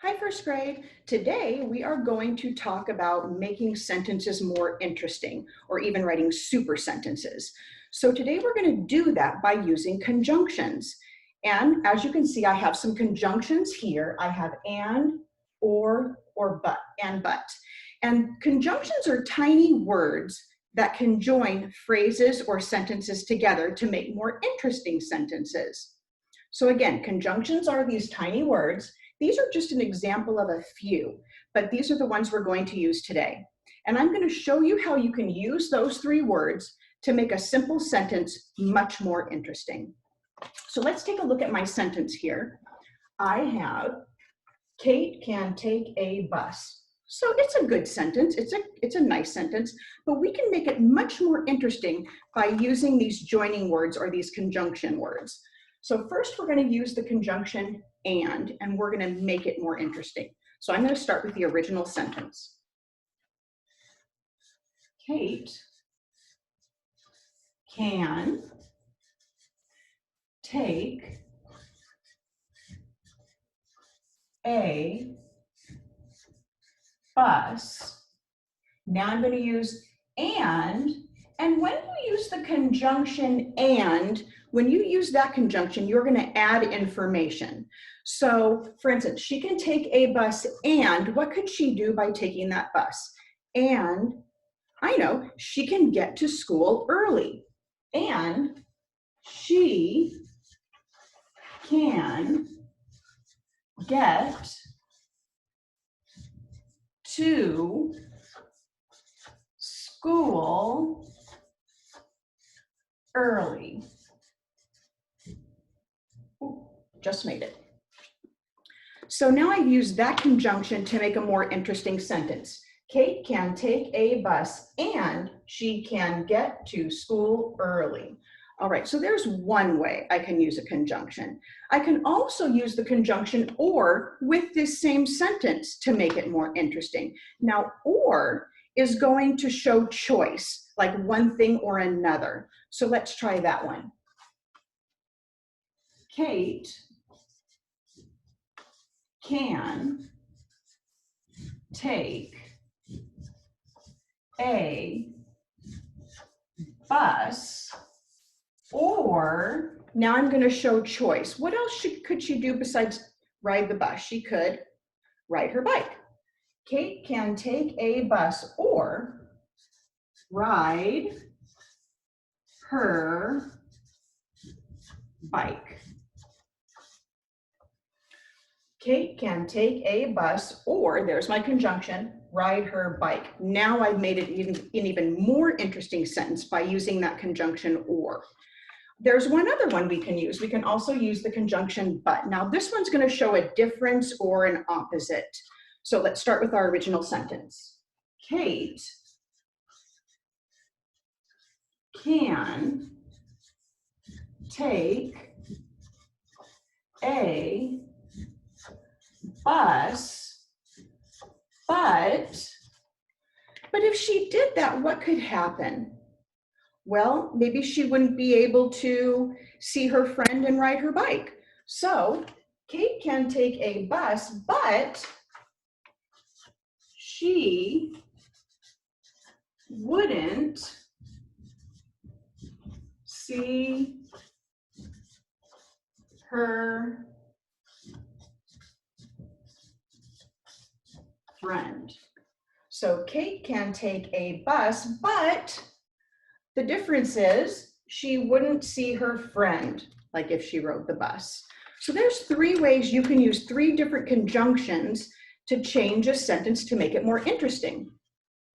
Hi, first grade. Today we are going to talk about making sentences more interesting or even writing super sentences. So today we're going to do that by using conjunctions. And as you can see, I have some conjunctions here. I have and, or but, and but. And conjunctions are tiny words that can join phrases or sentences together to make more interesting sentences. So again, conjunctions are these tiny words. These are just an example of a few, but these are the ones we're going to use today. And I'm going to show you how you can use those three words to make a simple sentence much more interesting. So let's take a look at my sentence here. I have, Kate can take a bus. So it's a good sentence, it's a nice sentence, but we can make it much more interesting by using these joining words or these conjunction words. So first we're going to use the conjunction and we're going to make it more interesting. So I'm going to start with the original sentence. Kate can take a bus. Now I'm going to use and when you use the conjunction and, when you use that conjunction, you're going to add information. So for instance, she can take a bus and what could she do by taking that bus? And I know she can get to school early and she can get to school early. Ooh, just made it. So now I've used that conjunction to make a more interesting sentence. Kate can take a bus and she can get to school early. All right, so there's one way I can use a conjunction. I can also use the conjunction or with this same sentence to make it more interesting. Now, or is going to show choice, like one thing or another. So let's try that one. Kate can take a bus, or now I'm going to show choice. What else could she do besides ride the bus? She could ride her bike. Kate can take a bus or ride her bike. Kate can take a bus or, there's my conjunction, ride her bike. Now I've made it an even more interesting sentence by using that conjunction or. There's one other one we can use. We can also use the conjunction but. Now this one's going to show a difference or an opposite. So let's start with our original sentence. Kate can take a bus, but if she did that, what could happen? Well, maybe she wouldn't be able to see her friend and ride her bike. So Kate can take a bus, but she wouldn't see her friend. So Kate can take a bus, but the difference is she wouldn't see her friend, like if she rode the bus. So there's three ways you can use three different conjunctions to change a sentence to make it more interesting.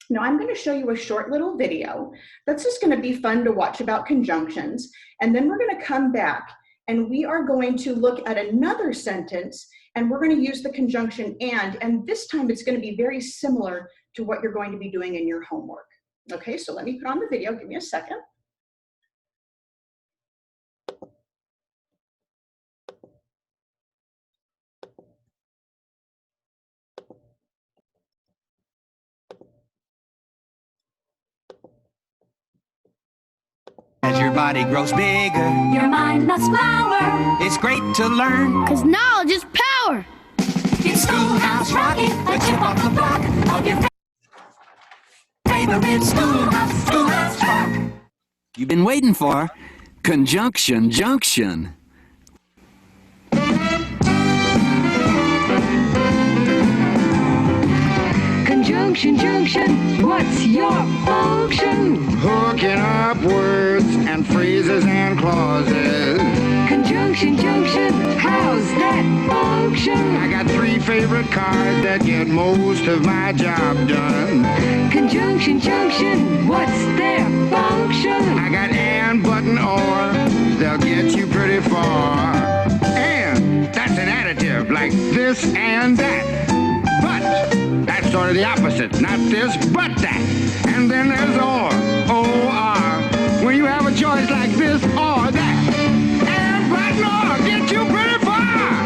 Now I'm going to show you a short little video that's just going to be fun to watch about conjunctions, and then we're going to come back and we are going to look at another sentence and we're going to use the conjunction and this time it's going to be very similar to what you're going to be doing in your homework. Okay, so let me put on the video. Give me a second. As your body grows bigger, your mind must flower. It's great to learn, 'cause knowledge is power. In school favorite schoolhouse. You've been waiting for Conjunction Junction. Conjunction Junction, what's your function? Hooking up words and phrases and clauses. Conjunction Junction, how's that function? I got 3 favorite cars that get most of my job done. Conjunction Junction, what's their function? I got and, but, and, or. They'll get you pretty far. And that's an additive like this and that. But that's sort of the opposite. Not this, but that. And then there's or. O-R. When you have a choice like this or that. And, but, and, or get you pretty far.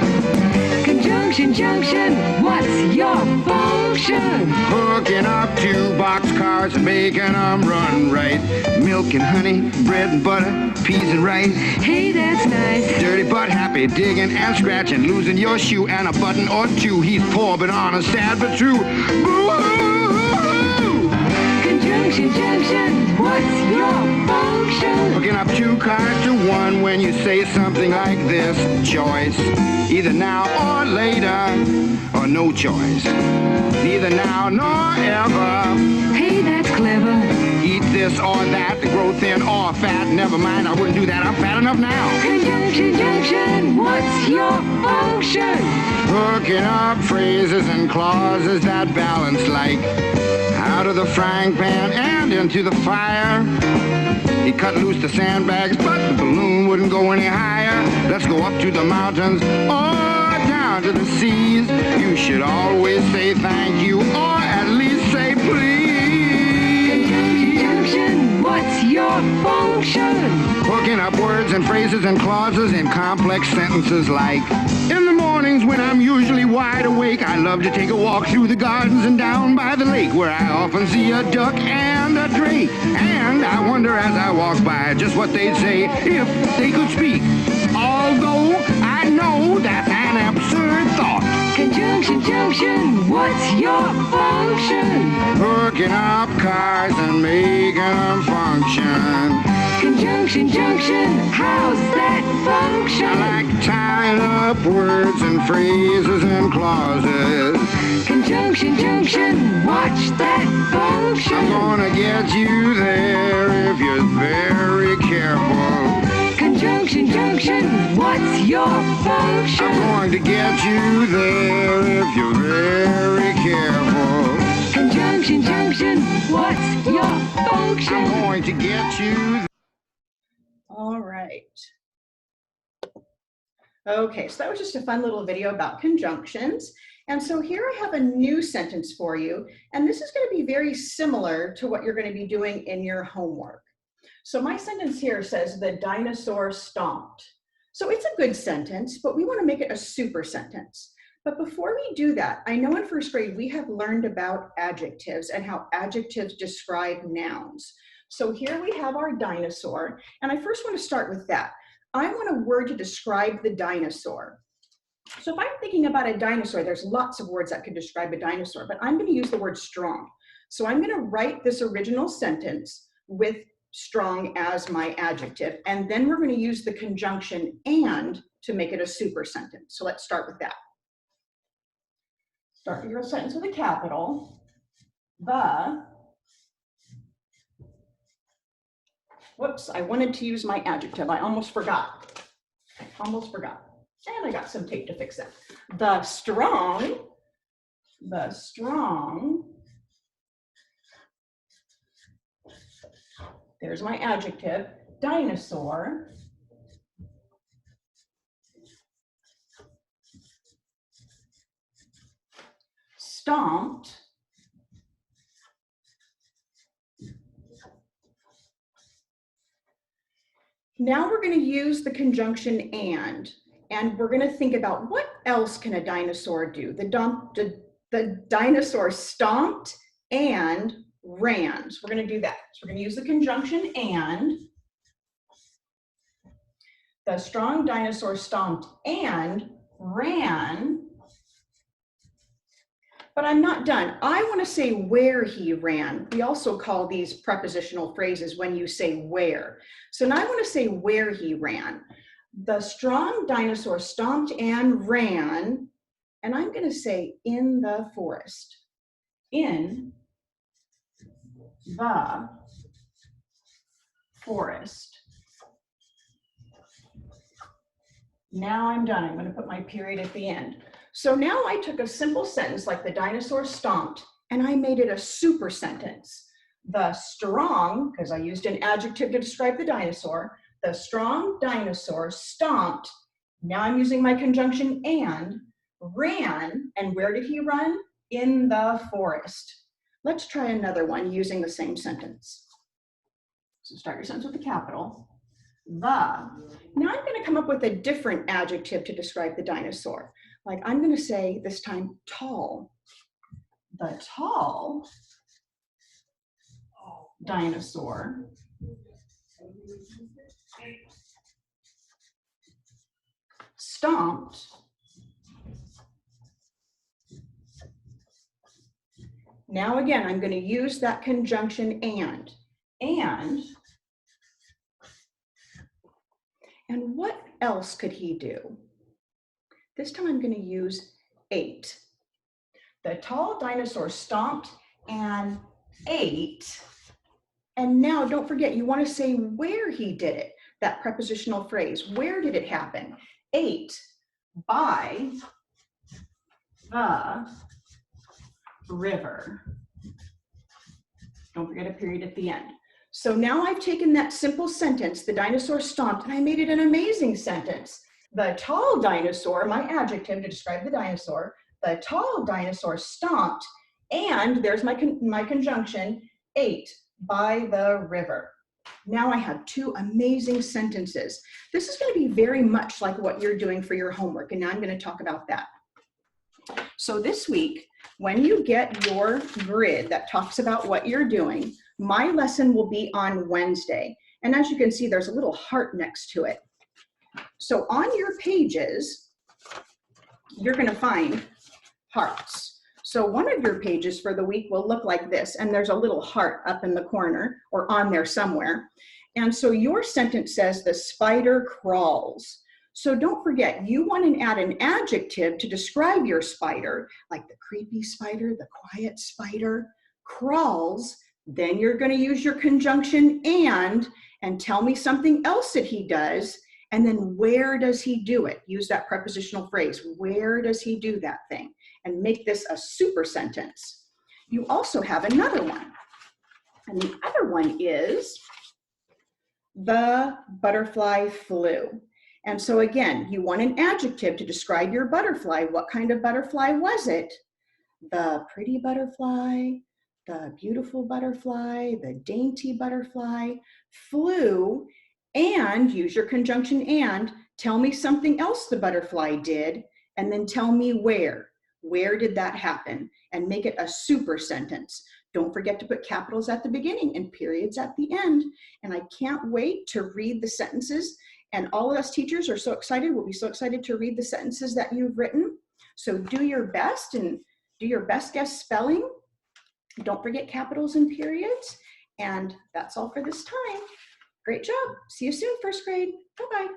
Conjunction Junction, what's your function? Hooking up 2 boxcars and making them run right. Milk and honey, bread and butter, peas and rice. Hey, that's nice. Dirty but happy, digging and scratching, losing your shoe and a button or 2. He's poor but honest, sad but true. Boo-hoo! Conjunction Junction, what's your function? Hooking up 2 cars to 1 when you say something like this. Choice, either now or later, or no choice. Neither now nor ever. Hey, that's clever. Eat this or that, grow thin or fat. Never mind, I wouldn't do that. I'm fat enough now. Conjunction Junction, what's your function? Hooking up phrases and clauses that balance like out of the frying pan and into the fire. He cut loose the sandbags, but the balloon wouldn't go any higher. Let's go up to the mountains or down to the seas. You should always say thank you or at least say please. Conjunction Junction, what's your function? Hooking up words and phrases and clauses in complex sentences like in the mornings when I'm usually wide awake, I love to take a walk through the gardens and down by the lake where I often see a duck and a drake. And I wonder as I walk by just what they'd say if they could speak. Although I know that's an absurd thought. Conjunction Junction, what's your function? Hooking up cars and making them function. Conjunction Junction, how's that function? I like tying up words and phrases and clauses. Conjunction Junction, watch that function. I'm gonna get you there if you're very careful. Conjunction Junction, what's your function? I'm going to get you there if you're very careful. Conjunction Junction, what's your function? I'm going to get you there. All right. Okay, so that was just a fun little video about conjunctions. And so here I have a new sentence for you, and this is going to be very similar to what you're going to be doing in your homework. So my sentence here says, the dinosaur stomped. So it's a good sentence, but we want to make it a super sentence. But before we do that, I know in first grade we have learned about adjectives and how adjectives describe nouns. So here we have our dinosaur, and I first want to start with that. I want a word to describe the dinosaur. So if I'm thinking about a dinosaur, there's lots of words that could describe a dinosaur, but I'm going to use the word strong. So I'm going to write this original sentence with strong as my adjective, and then we're going to use the conjunction and to make it a super sentence. So let's start with that. Start your sentence with a capital. Whoops, I wanted to use my adjective. I almost forgot. And I got some tape to fix that. The strong, there's my adjective, dinosaur, stomped, now we're going to use the conjunction and we're going to think about what else can a dinosaur do. The dinosaur stomped and ran. So we're going to do that. So we're going to use the conjunction and. The strong dinosaur stomped and ran But I'm not done. I want to say where he ran. We also call these prepositional phrases when you say where. So now I want to say where he ran. The strong dinosaur stomped and ran, and I'm going to say in the forest. In the forest. Now I'm done. I'm going to put my period at the end. So now I took a simple sentence like the dinosaur stomped and I made it a super sentence. The strong, because I used an adjective to describe the dinosaur, the strong dinosaur stomped. Now I'm using my conjunction and ran. And where did he run? In the forest. Let's try another one using the same sentence. So start your sentence with a capital. The. Now I'm going to come up with a different adjective to describe the dinosaur. Like I'm going to say this time tall. The tall dinosaur stomped. Now again, I'm going to use that conjunction and. And what else could he do? This time I'm going to use ate. The tall dinosaur stomped and ate. And now don't forget, you want to say where he did it, that prepositional phrase. Where did it happen? Ate by the river. Don't forget a period at the end. So now I've taken that simple sentence, the dinosaur stomped, and I made it an amazing sentence. The tall dinosaur, my adjective to describe the dinosaur, the tall dinosaur stomped, and there's my conjunction, ate by the river. Now I have two amazing sentences. This is going to be very much like what you're doing for your homework, and now I'm going to talk about that. So this week, when you get your grid that talks about what you're doing, my lesson will be on Wednesday. And as you can see, there's a little heart next to it. So on your pages, you're going to find hearts. So one of your pages for the week will look like this, and there's a little heart up in the corner or on there somewhere. And so your sentence says, the spider crawls. So don't forget, you want to add an adjective to describe your spider, like the creepy spider, the quiet spider, crawls. Then you're going to use your conjunction and tell me something else that he does. And then where does he do it? Use that prepositional phrase. Where does he do that thing? And make this a super sentence. You also have another one. And the other one is the butterfly flew. And so again, you want an adjective to describe your butterfly. What kind of butterfly was it? The pretty butterfly, the beautiful butterfly, the dainty butterfly, flew, and use your conjunction and, tell me something else the butterfly did, and then tell me where. Where did that happen? And make it a super sentence. Don't forget to put capitals at the beginning and periods at the end. And I can't wait to read the sentences. And all of us teachers are so excited. We'll be so excited to read the sentences that you've written. So do your best and do your best guess spelling. Don't forget capitals and periods. And that's all for this time. Great job. See you soon, first grade. Bye-bye.